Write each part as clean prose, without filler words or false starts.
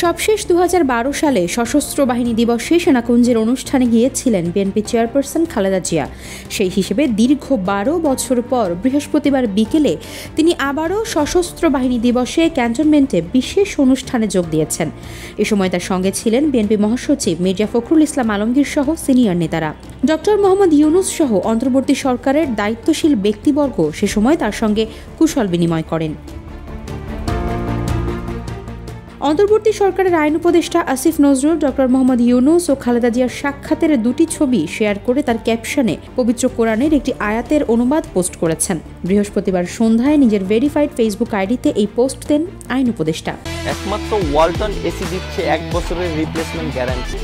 সবশেষ ২০১২ সালে সশস্ত্র বাহিনী দিবসে সেনাকুঞ্জের অনুষ্ঠানে গিয়েছিলেন বিএনপি চেয়ারপারসন খালেদা জিয়া। সেই হিসেবে দীর্ঘ ১২ বছর পর বৃহস্পতিবার বিকেলে তিনি আবারও সশস্ত্র বাহিনী দিবসে ক্যান্টনমেন্টে বিশেষ অনুষ্ঠানে যোগ দিয়েছেন। এ সময় তার সঙ্গে ছিলেন বিএনপি মহাসচিব মির্জা ফখরুল ইসলাম আলমগীর সহ সিনিয়র নেতারা। ডক্টর মোহাম্মদ ইউনূস সহ অন্তর্বর্তী সরকারের দায়িত্বশীল ব্যক্তিবর্গ সে সময় তার সঙ্গে কুশল বিনিময় করেন। অন্তর্বর্তী সরকারের আইন উপদেষ্টা আসিফ নজরুল ডক্টর মোহাম্মদ ইউনূস ও খালেদা জিয়ার সাক্ষাতের দুটি ছবি শেয়ার করে তার ক্যাপশনে পবিত্র কোরআনের একটি আয়াতের অনুবাদ পোস্ট করেছেন। বৃহস্পতিবার সন্ধ্যায় নিজের ভেরিফাইড ফেসবুক আইডিতে এই পোস্ট দেন আইন উপদেষ্টা। একমাত্র ওয়ালটন এসি দিচ্ছে 1 বছরের রিপ্লেসমেন্ট গ্যারান্টি।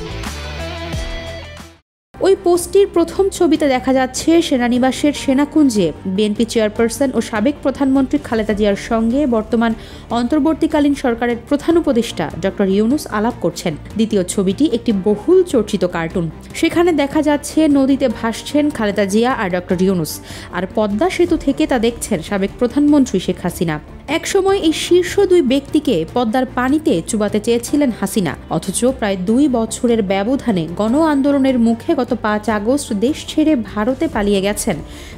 ওই পোস্টটির প্রথম ছবিতে দেখা যাচ্ছে সেনানিবাসের সেনাকুঞ্জে বিএনপি চেয়ারপারসন ও সাবেক প্রধানমন্ত্রী খালেদা জিয়ার সঙ্গে বর্তমান অন্তর্বর্তীকালীন সরকারের প্রধান উপদেষ্টা ডক্টর ইউনূস আলাপ করছেন। দ্বিতীয় ছবিটি একটি বহুল চর্চিত কার্টুন। সেখানে দেখা যাচ্ছে নদীতে ভাসছেন খালেদা জিয়া আর ডক্টর ইউনূস, আর পদ্মা সেতু থেকে তা দেখছেন সাবেক প্রধানমন্ত্রী শেখ হাসিনা। একসময় এই শীর্ষ দুই ব্যক্তিকে পদ্মার পানিতে চুবাতে চেয়েছিলেন হাসিনা, অথচ প্রায় 2 বছরের ব্যবধানে গণ আন্দোলনের মুখে গত 5 আগস্ট দেশ ছেড়ে ভারতে পালিয়ে গেছেন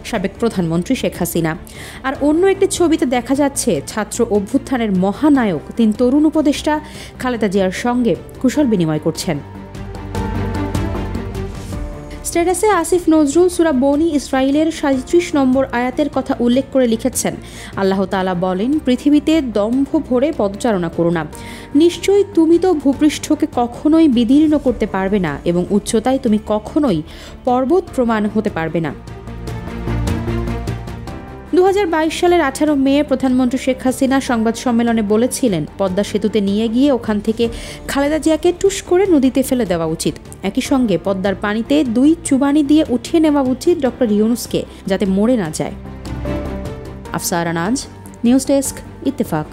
সাবেক প্রধানমন্ত্রী শেখ হাসিনা। আর অন্য একটি ছবিতে দেখা যাচ্ছে ছাত্র অভ্যুত্থানের মহানায়ক 3 তরুণ উপদেষ্টা খালেদা জিয়ার সঙ্গে কুশল বিনিময় করছেন। স্ট্যাটাসে আসিফ নজরুল সূরা বনী ইসরাঈলের 37 নম্বর আয়াতের কথা উল্লেখ করে লিখেছেন, আল্লাহ তাআলা বলেন, পৃথিবীতে দম্ভ ভরে পদচারণা করো না। নিশ্চয়ই তুমি তো ভূপৃষ্ঠকে কখনোই বিদীর্ণ করতে পারবে না এবং উচ্চতায় তুমি কখনোই পর্বত প্রমাণ হতে পারবে না। 2022 সালের 18 মে প্রধানমন্ত্রী শেখ হাসিনা সংবাদ সম্মেলনে বলেছিলেন, পদ্মা সেতুতে নিয়ে গিয়ে ওখান থেকে খালেদা জিয়াকে টুস করে নদীতে ফেলে দেওয়া উচিত। একই সঙ্গে পদ্মার পানিতে 2 চুবানি দিয়ে উঠিয়ে নেওয়া উচিত ডক্টর ইউনূসকে, যাতে মরে না যায়। আফসার আনাজ, নিউজ ডেস্ক, ইত্তেফাক।